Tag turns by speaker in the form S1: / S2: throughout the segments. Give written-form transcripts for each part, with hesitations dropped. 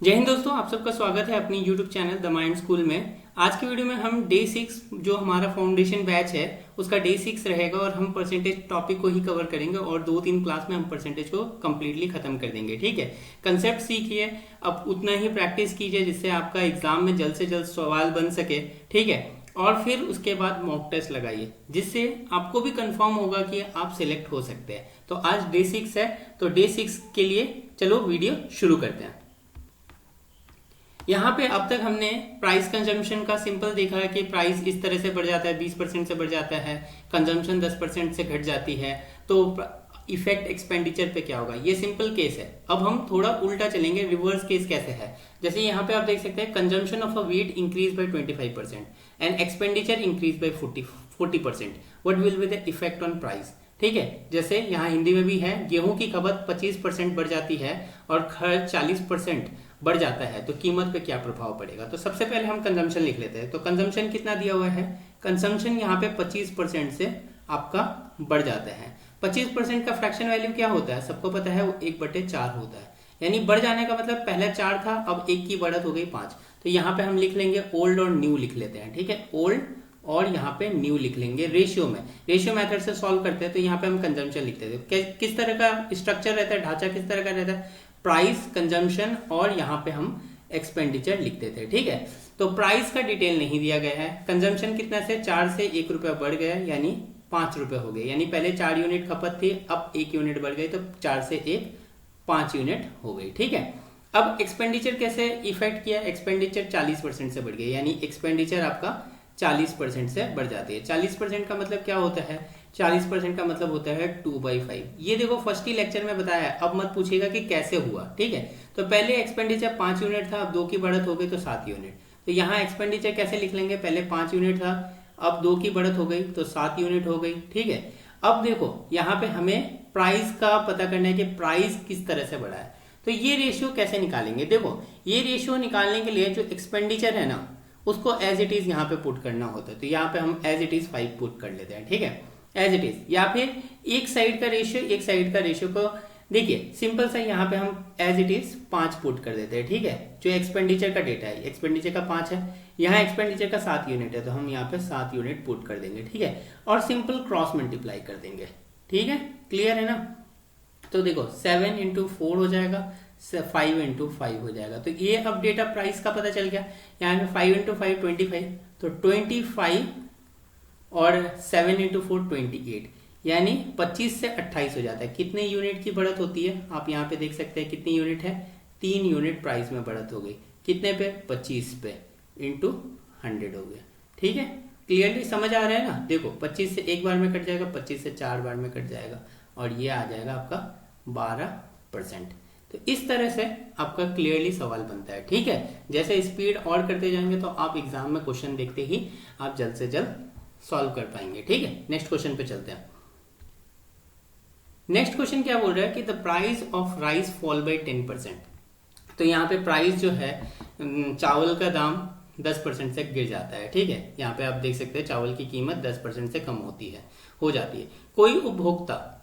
S1: जय हिंद दोस्तों, आप सबका स्वागत है अपनी YouTube channel the mind school में। आज की वीडियो में हम डे 6 जो हमारा फाउंडेशन बैच है उसका डे 6 रहेगा और हम परसेंटेज टॉपिक को ही कवर करेंगे और 2-3 क्लास में हम परसेंटेज को कम्प्लीटली खत्म कर देंगे। ठीक है, कंसेप्ट सीखिए, अब उतना ही प्रैक्टिस कीजिए जिससे आपका एग्जाम में जल्द से जल्द सवाल बन सके। ठीक है, और फिर उसके बाद मॉक टेस्ट लगाइए जिससे आपको भी कंफर्म होगा कि आप सिलेक्ट हो सकते हैं। तो आज डे 6 है, तो डे 6 के लिए चलो वीडियो शुरू करते हैं। यहाँ पे अब तक हमने प्राइस कंजम्पशन का सिंपल देखा है कि प्राइस इस तरह से बढ़ जाता है, 20% से बढ़ जाता है, कंजम्पशन 10% से घट जाती है, तो इफेक्ट एक्सपेंडिचर पे क्या होगा, ये सिंपल केस है। अब हम थोड़ा उल्टा चलेंगे, रिवर्स केस कैसे है। जैसे यहाँ पे आप देख सकते हैं consumption of a wheat increase by 25% and expenditure increase by 40%, what will be the effect on price. ठीक है, जैसे यहाँ हिंदी में भी है, गेहूं की खपत 25% बढ़ जाती है और खर्च 40% बढ़ जाता है, तो कीमत पे क्या प्रभाव पड़ेगा। तो सबसे पहले हम कंजम्पशन लिख लेते हैं। तो कंजम्पशन कितना दिया हुआ है, कंजम्पशन यहाँ पे 25% से आपका बढ़ जाता है। 25% का फ्रैक्शन वैल्यू क्या होता है, सबको पता है, वो 1/4 होता है। यानी बढ़ जाने का मतलब पहले 4 था, अब 1 की बढ़त हो गई 5। तो यहाँ पे हम लिख लेंगे ओल्ड और न्यू लिख लेते हैं। ठीक है, ओल्ड और यहाँ पे न्यू लिख लेंगे रेशियो में। रेशियो मेथड से सॉल्व करते हैं तो यहाँ पे हम कंजम्पशन लिखते थे। किस तरह का स्ट्रक्चर रहता है, ढांचा किस तरह का रहता है, प्राइस, कंजम्पशन और यहाँ पे हम एक्सपेंडिचर लिखते थे। ठीक है, तो प्राइस का डिटेल नहीं दिया गया है। कंजम्पशन कितना से 4 से 1 रुपया बढ़ गया, यानी 5 रुपए हो गए। यानी पहले 4 यूनिट खपत थी, अब 1 यूनिट बढ़ गई, तो 4 से 1 5 यूनिट हो गई। ठीक है, अब एक्सपेंडिचर कैसे इफेक्ट किया, एक्सपेंडिचर 40% से बढ़ गई, यानी एक्सपेंडिचर आपका 40% से बढ़ जाती है। 40% का मतलब क्या होता है, 40% का मतलब होता है 2/5। ये देखो फर्स्ट ही लेक्चर में बताया है, अब मत पूछिएगा कि कैसे हुआ। ठीक है, तो पहले एक्सपेंडिचर 5 यूनिट था, अब 2 की बढ़त हो गई तो 7 यूनिट। तो यहाँ एक्सपेंडिचर कैसे लिख लेंगे, पहले 5 यूनिट था, अब 2 की बढ़त हो गई तो 7 यूनिट हो गई। ठीक है, अब देखो यहाँ पे हमें प्राइस का पता करना है कि प्राइस किस तरह से बढ़ा है। तो ये रेशियो कैसे निकालेंगे, देखो ये रेशियो निकालने के लिए जो एक्सपेंडिचर है ना उसको एज इट इज यहाँ पे पुट करना होता है। तो यहाँ पे हम एज इट इज 5 पुट कर लेते हैं। ठीक है, एज इट इज, या फिर एक साइड का रेशियो, एक साइड का रेशियो को देखिए सिंपल सा यहाँ पे हम एज इट इज 5 पुट कर देते हैं। ठीक है, जो एक्सपेंडिचर का डेटा है, एक्सपेंडिचर का 5 है, यहाँ एक्सपेंडिचर का 7 यूनिट है, तो हम यहाँ पे 7 यूनिट पुट कर देंगे। ठीक है, और सिंपल क्रॉस मल्टीप्लाई कर देंगे। ठीक है, क्लियर है ना। तो देखो 7 × 4 हो जाएगा, 5 × 5 हो जाएगा। तो ये अब डेटा प्राइस का पता चल गया। यहाँ पे 5 × 5 25, तो 25 और 7 × 4 28, यानी 25 से 28 हो जाता है। कितने यूनिट की बढ़त होती है, आप यहाँ पे देख सकते हैं कितनी यूनिट है, 3 यूनिट प्राइस में बढ़त हो गई। कितने पे, 25 पे, इंटू 100 हो गया। ठीक है, क्लियरली समझ आ रहा है ना। देखो 25 से एक बार में कट जाएगा, 25 से 4 बार में कट जाएगा, और ये आ जाएगा आपका 12%। तो इस तरह से आपका क्लियरली सवाल बनता है। ठीक है, जैसे स्पीड और करते जाएंगे तो आप एग्जाम में क्वेश्चन देखते ही आप जल्द से जल्द सॉल्व कर पाएंगे। ठीक है, नेक्स्ट क्वेश्चन पे चलते हैं। नेक्स्ट क्वेश्चन क्या बोल रहा है कि the price of rice fall bye 10%। तो यहाँ पे प्राइस जो है, चावल का दाम 10% से गिर जाता है। ठीक है, यहाँ पे आप देख सकते हैं चावल की कीमत 10% से कम होती है, हो जाती है। कोई उपभोक्ता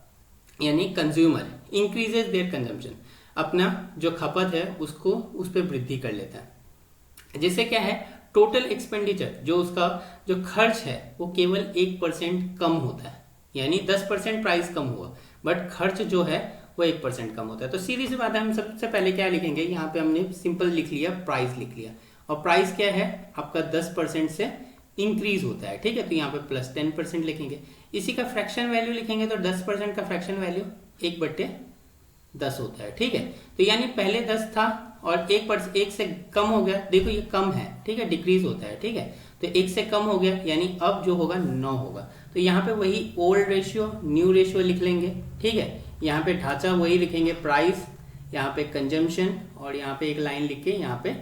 S1: यानी कंज्यूमर इंक्रीजेज देयर कंजम्पशन, अपना जो खपत है उसको उस पर वृद्धि कर लेता है, जिससे क्या है, टोटल एक्सपेंडिचर जो उसका जो खर्च है वो केवल 1% कम होता है। यानी 10% प्राइस कम हुआ, बट खर्च जो है वो 1% कम होता है। तो सीधी सी बात है, हम सबसे पहले क्या लिखेंगे, यहाँ पे हमने सिंपल लिख लिया, प्राइस लिख लिया, और प्राइस क्या है आपका 10% से इंक्रीज होता है। ठीक है, तो यहाँ पे प्लस 10% लिखेंगे। इसी का फ्रैक्शन वैल्यू लिखेंगे, तो 10% का फ्रैक्शन वैल्यू 1/10 होता है। ठीक है, तो यानी पहले 10 था और 1 से कम हो गया, देखो ये कम है। ठीक है, डिक्रीज होता है। ठीक है, तो 1 से कम हो गया, यानी अब जो होगा 9 होगा। तो यहाँ पे वही ओल्ड रेशियो न्यू रेशियो लिख लेंगे। ठीक है, यहाँ पे ढांचा वही लिखेंगे, प्राइस, यहाँ पे कंजम्पशन, और यहाँ पे एक लाइन लिख के यहाँ पे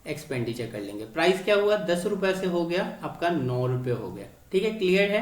S1: एक्सपेंडिचर कर लेंगे। प्राइस क्या हुआ, 10 रुपए से हो गया आपका 9 रुपए हो गया। ठीक है, क्लियर है,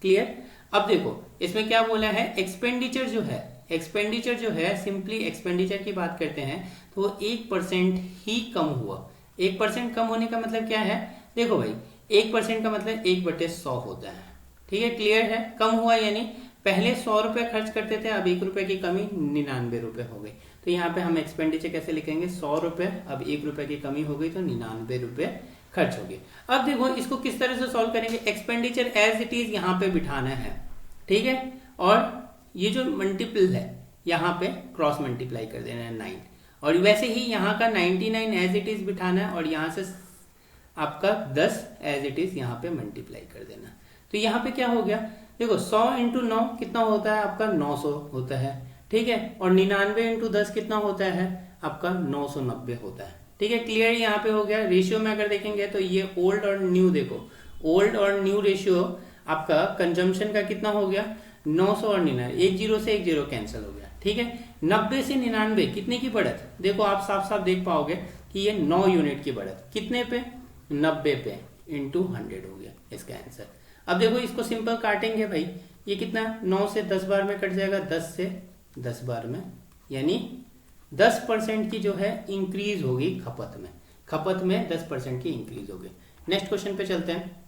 S1: क्लियर। अब देखो इसमें क्या बोला है, एक्सपेंडिचर जो है, एक्सपेंडिचर जो है, सिंपली एक्सपेंडिचर की बात करते हैं तो वो 1% ही कम हुआ। 1% कम होने का मतलब क्या है, देखो भाई 1% का मतलब 1/100 होता है। ठीक है, क्लियर है। कम हुआ यानी पहले 100 रुपए खर्च करते थे, अब 1 रुपए की कमी 99 रुपए हो गई। तो तो यहाँ पे हम एक्सपेंडिचर कैसे लिखेंगे, 100 रुपए, अब 1 रुपए की कमी हो गई तो 99 रुपए खर्च हो गए। अब देखो इसको किस तरह से सॉल्व करेंगे, एक्सपेंडिचर एज इट इज यहाँ पे बिठाना है, ठीक है, और ये जो मल्टीपल है यहाँ पे क्रॉस मल्टीप्लाई कर देना है 9, और वैसे ही यहाँ का 99 एज इट इज बिठाना है और यहाँ से आपका 10 एज इट इज यहाँ पे मल्टीप्लाई कर देना। तो यहाँ पे क्या हो गया, देखो 100 इंटू 9 कितना होता है आपका 900 होता है, ठीक है, और 99 इंटू 10 कितना होता है आपका 990 होता है, ठीक है। क्लियर यहाँ पे हो गया। रेशियो में अगर देखेंगे तो ये ओल्ड और न्यू, देखो ओल्ड और न्यू रेशियो आपका कंजम्पशन का कितना हो गया 900 और 99, एक जीरो से एक जीरो कैंसिल हो गया, ठीक है। 90 से 99 कितने की बढ़त, देखो आप साफ साफ देख पाओगे कि ये 9 यूनिट की बढ़त, कितने पे 90 पे इंटू 100 हो गया इसका आंसर। अब देखो इसको सिंपल काटेंगे भाई, ये कितना 9 से 10 बार में कट जाएगा, 10 से 10 बार में, यानी 10% की जो है इंक्रीज होगी खपत में 10% की इंक्रीज होगी। नेक्स्ट क्वेश्चन पे चलते हैं।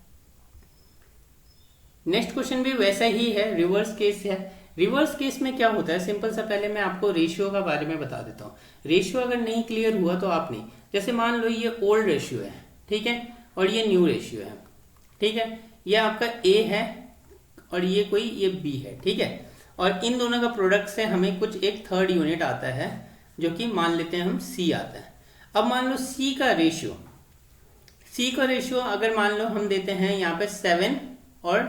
S1: नेक्स्ट क्वेश्चन भी वैसा ही है, रिवर्स केस है। रिवर्स केस में क्या होता है, सिंपल सा पहले मैं आपको रेशियो का बारे में बता देता हूँ। रेशियो अगर नहीं क्लियर हुआ तो आप नहीं, जैसे मान लो ये ओल्ड रेशियो है, ठीक है, और ये न्यू रेशियो है, ठीक है, ये आपका ए है और ये बी है, ठीक है, और इन दोनों का प्रोडक्ट से हमें कुछ एक थर्ड यूनिट आता है जो कि मान लेते हैं हम सी आता है। अब मान लो सी का रेशियो अगर मान लो हम देते हैं यहाँ पे 7 और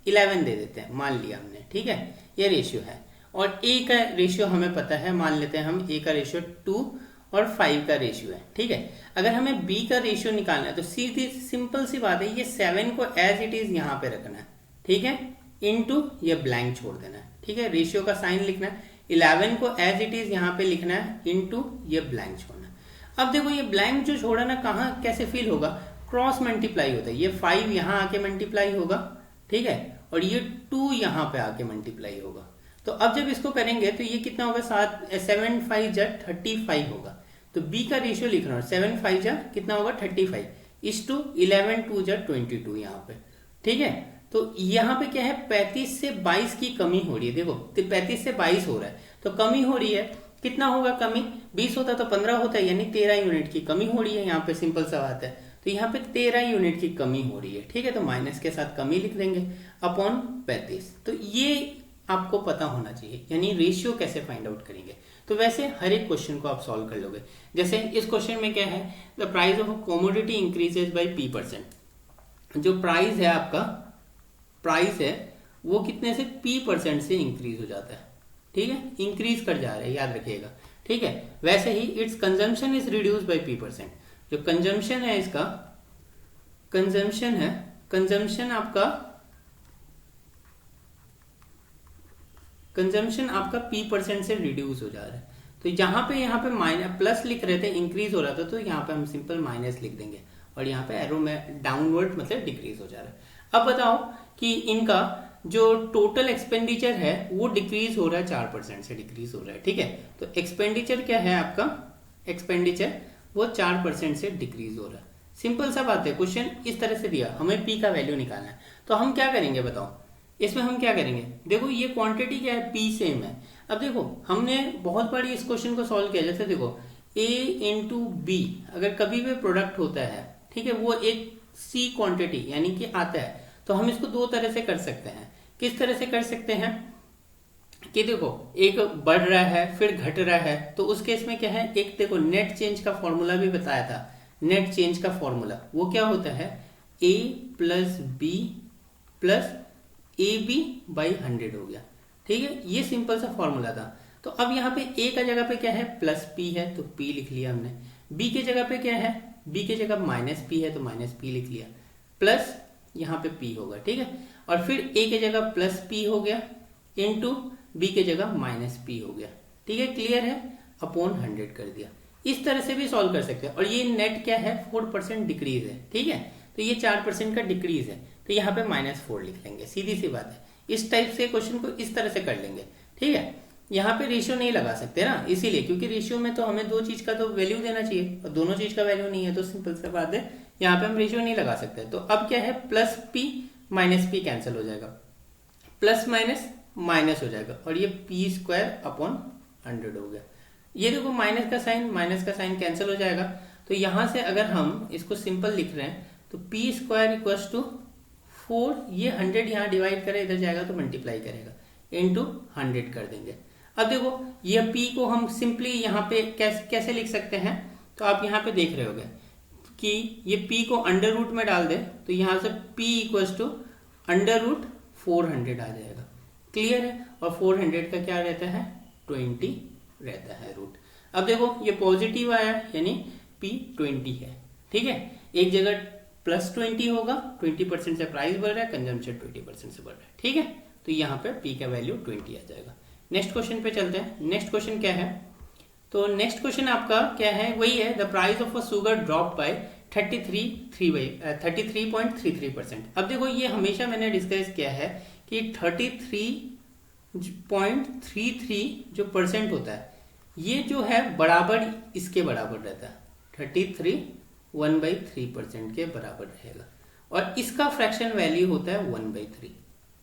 S1: 11 दे देते हैं, मान लिया हमने, ठीक है, ये रेशियो है। और ए का रेशियो हमें पता है, मान लेते हैं हम ए का रेशियो 2 और 5 का रेशियो है, ठीक है। अगर हमें बी का रेशियो निकालना है तो सीधी सिंपल सी बात है, ये 7 को एज इट इज यहाँ पे रखना है, ठीक है, इनटू ये ब्लैंक छोड़ देना है, ठीक है, रेशियो का साइन लिखना है। 11 को एज इट इज यहाँ पे लिखना है, इनटू ये ब्लैंक छोड़ना है। अब देखो ये ब्लैंक जो छोड़ा ना, कहाँ कैसे फील होगा, क्रॉस मल्टीप्लाई होता है, ये 5 यहाँ आके मल्टीप्लाई होगा, ठीक है, और ये 2 यहाँ पे आके मल्टीप्लाई होगा। तो अब जब इसको करेंगे तो ये कितना होगा, 7 5 जा 35 होगा। तो बी का रेशियो लिखना है, 7 5 जा कितना होगा 35 इस टू 11 2 जा 22 यहाँ पे, ठीक है। तो यहाँ पे क्या है, 35 से 22 की कमी हो रही है, देखो 35 से 22 हो रहा है तो कमी हो रही है, कितना होगा कमी, 20 होता तो 15 होता है, यानी 13 यूनिट की कमी हो रही है यहाँ पे, सिंपल सा बात है। तो यहाँ पे 13 यूनिट की कमी हो रही है, ठीक है, तो माइनस के साथ कमी लिख देंगे अपॉन 35। तो ये आपको पता होना चाहिए, यानी रेशियो कैसे फाइंड आउट करेंगे। तो वैसे हर एक क्वेश्चन को आप सॉल्व कर लोगे। जैसे इस क्वेश्चन में क्या है, the price of a commodity increases by P%। जो प्राइस है आपका, प्राइस है वो कितने से P% से इंक्रीज हो जाता है, ठीक है, इंक्रीज कर जा रहा है, याद रखिएगा, ठीक है। वैसे ही its consumption is reduce by P%। जो कंजम्पशन है इसका, कंजम्पशन आपका P% से रिड्यूस हो जा रहा है। तो यहाँ पे माइनस प्लस लिख रहे थे, इंक्रीज हो रहा था, तो यहाँ पे हम सिंपल माइनस लिख देंगे, और यहाँ पे एरो में डाउनवर्ड मतलब डिक्रीज हो जा रहा है। अब बताओ कि इनका जो टोटल एक्सपेंडिचर है वो डिक्रीज हो रहा है, 4% से डिक्रीज हो रहा है, ठीक है। तो एक्सपेंडिचर क्या है आपका, एक्सपेंडिचर वो 4% से डिक्रीज हो रहा है। सिंपल सा बात है, क्वेश्चन इस तरह से दिया, हमें पी का वैल्यू निकालना है, तो हम क्या करेंगे बताओ, इसमें हम क्या करेंगे, देखो ये क्वांटिटी क्या है, पी सेम है। अब देखो हमने बहुत बार इस क्वेश्चन को सॉल्व किया, जैसे देखो ए इंटू बी अगर कभी भी प्रोडक्ट होता है, ठीक है, वो एक सी क्वांटिटी यानी कि आता है, तो हम इसको दो तरह से कर सकते हैं। किस तरह से कर सकते हैं कि देखो एक बढ़ रहा है फिर घट रहा है, तो उस केस में क्या है, एक देखो नेट चेंज का फॉर्मूला भी बताया था, नेट चेंज का फॉर्मूला वो क्या होता है, A plus B plus A B by 100 हो गया, ठीक है, ये सिंपल सा फॉर्मूला था। तो अब यहाँ पे ए का जगह पे क्या है, प्लस पी है तो पी लिख लिया हमने, बी के जगह पे क्या है, बी के जगह माइनस पी है तो माइनस पी लिख लिया, प्लस यहाँ पे पी होगा, ठीक है, और फिर ए के जगह प्लस पी हो गया इनटू बी के जगह माइनस पी हो गया, ठीक है, क्लियर है, अपॉन 100 कर दिया। इस तरह से भी सॉल्व कर सकते हैं। और ये नेट क्या है, 4% डिक्रीज है, ठीक है, तो ये 4% का डिक्रीज है, तो यहाँ पे -4 लिख लेंगे, सीधी सी बात है। इस टाइप से क्वेश्चन को इस तरह से कर लेंगे, ठीक है। यहाँ पे रेशियो नहीं लगा सकते ना, इसीलिए, क्योंकि रेशियो में तो हमें दो चीज का तो वैल्यू देना चाहिए और दोनों चीज का वैल्यू नहीं है, तो सिंपल सी बात है यहाँ पे हम रेशियो नहीं लगा सकते। तो अब क्या है, plus P minus P cancel हो जाएगा, प्लस माइनस माइनस हो जाएगा, और ये p² अपॉन 100 हो गया, ये देखो माइनस का साइन कैंसिल हो जाएगा। तो यहां से अगर हम इसको सिंपल लिख रहे हैं तो पी स्क्वायर इक्वल टू 4, ये 100 यहाँ डिवाइड करे इधर जाएगा तो मल्टीप्लाई करेगा, इंटू 100 कर देंगे। अब देखो ये p को हम सिंपली यहाँ पे कैसे लिख सकते हैं, तो आप यहाँ पे देख रहे होगे कि ये p को अंडर रूट में डाल दे तो यहाँ से p equal to under root 400 आ जाएगा। क्लियर है। और 400 का क्या रहता है, 20 रहता है रूट। अब देखो ये पॉजिटिव आया यानी p 20 है। ठीक है, एक जगह +20 होगा, 20% से प्राइस बढ़ रहा है, कंजम्पशन 20% से बढ़ रहा है। ठीक है, तो यहाँ पे p का वैल्यू 20 आ जाएगा। नेक्स्ट क्वेश्चन पे चलते हैं। नेक्स्ट क्वेश्चन क्या है, तो नेक्स्ट क्वेश्चन आपका क्या है, वही है the price of a sugar drop by 33.33%। अब देखो ये हमेशा मैंने डिस्कस किया है कि 33.33 जो परसेंट होता है ये जो है बराबर इसके बराबर रहता है, 33 1/3% के बराबर रहेगा और इसका फ्रैक्शन वैल्यू होता है 1/3।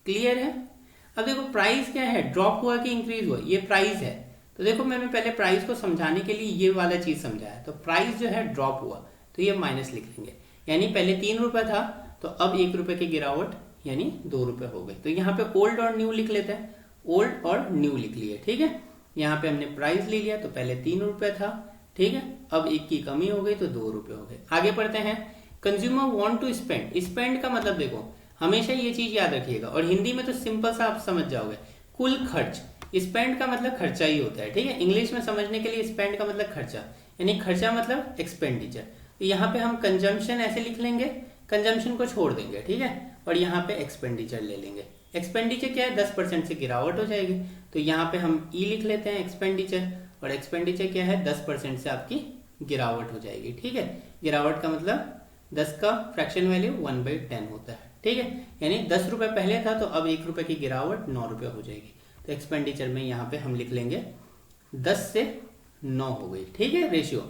S1: क्लियर है। अब देखो प्राइस क्या है, ड्रॉप हुआ कि इंक्रीज हुआ, ये प्राइस है। तो देखो मैंने पहले प्राइस को समझाने के लिए ये वाला चीज समझाया, तो प्राइस जो है ड्रॉप हुआ तो ये माइनस लिख लेंगे, यानी पहले 3 रुपए था तो अब 1 रुपए की गिरावट यानी 2 रुपए हो गए। तो यहाँ पे ओल्ड और न्यू लिख लेते हैं, ओल्ड और न्यू लिख लिए। ठीक है, यहाँ पे हमने प्राइस ले लिया तो पहले 3 रुपए था, ठीक है, अब 1 की कमी हो गई तो 2 रुपए हो गए। आगे बढ़ते हैं। Consumer want to spend, spend का मतलब देखो हमेशा ये चीज याद रखिएगा और हिंदी में तो सिंपल सा आप समझ जाओगे, कुल खर्च। स्पेंड का मतलब खर्चा ही होता है। ठीक है, इंग्लिश में समझने के लिए स्पेंड का मतलब खर्चा, यानी खर्चा मतलब एक्सपेंडिचर। तो यहाँ पे हम कंजम्पशन ऐसे लिख लेंगे, कंजम्पशन को छोड़ देंगे। ठीक है, और यहाँ पे एक्सपेंडिचर ले लेंगे। एक्सपेंडिचर क्या है, 10% से गिरावट हो जाएगी तो यहाँ पे हम ई लिख लेते हैं एक्सपेंडिचर, और एक्सपेंडिचर क्या है 10% से आपकी गिरावट हो जाएगी। ठीक है, गिरावट का मतलब 10 का फ्रैक्शन वैल्यू 1/10 होता है। ठीक है, यानी 10 रुपए पहले था तो अब 1 रुपए की गिरावट 9 रुपए हो जाएगी। तो एक्सपेंडिचर में यहाँ पे हम लिख लेंगे 10 से 9 हो गई। ठीक है, रेशियो।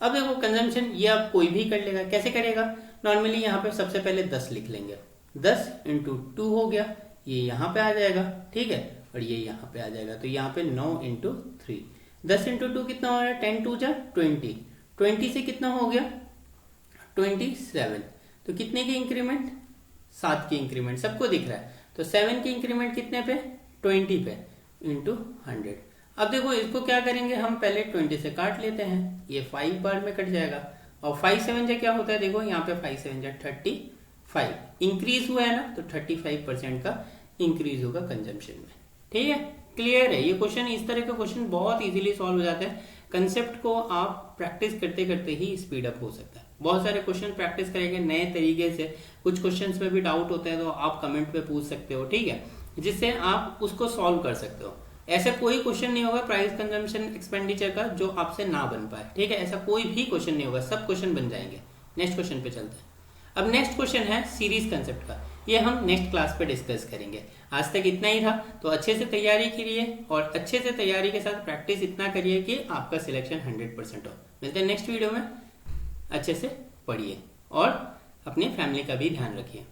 S1: अब देखो कंजम्पशन ये आप कोई भी कर लेगा, कैसे करेगा, नॉर्मली यहाँ पे सबसे पहले 10 लिख लेंगे, 10 × 2 हो गया, ये यहाँ पे आ जाएगा। ठीक है, और ये यहाँ पे आ जाएगा तो यहाँ पे 9 × 3, 10 × 2 कितना हो रहा है, 10 2 जा 20, 20 से कितना हो गया 27, तो कितने की इंक्रीमेंट, 7 की इंक्रीमेंट, सबको दिख रहा है। तो 7 की इंक्रीमेंट कितने पे, 20 पे, इंटू 100। अब देखो इसको क्या करेंगे, हम पहले 20 से काट लेते हैं, ये 5 बार में कट जाएगा, और 5 7 जा क्या होता है, देखो यहाँ पे 5 7 जा 35, इंक्रीज हुआ है ना, तो 35% का इंक्रीज होगा कंजम्पशन में। ठीक है, क्लियर है। ये क्वेश्चन, इस तरह के क्वेश्चन बहुत इजीली सॉल्व हो जाते हैं। कंसेप्ट को आप प्रैक्टिस करते करते ही स्पीड अप हो सकता है। बहुत सारे क्वेश्चन प्रैक्टिस करेंगे नए तरीके से, कुछ क्वेश्चंस में भी डाउट होते हैं तो आप कमेंट पे पूछ सकते हो। ठीक है, जिससे आप उसको सॉल्व कर सकते हो। ऐसा कोई क्वेश्चन नहीं होगा प्राइस कंजम्पशन एक्सपेंडिचर का जो आपसे ना बन पाए। ठीक है, ऐसा कोई भी क्वेश्चन नहीं होगा, सब क्वेश्चन बन जाएंगे। नेक्स्ट क्वेश्चन पे चलते हैं। अब नेक्स्ट क्वेश्चन है सीरीज कंसेप्ट का, ये हम नेक्स्ट क्लास पे डिस्कस करेंगे। आज तक इतना ही था, तो अच्छे से तैयारी करिए और अच्छे से तैयारी के साथ प्रैक्टिस इतना करिए कि आपका सिलेक्शन 100% हो। मिलते हैं नेक्स्ट वीडियो में, अच्छे से पढ़िए और अपनी फैमिली का भी ध्यान रखिए।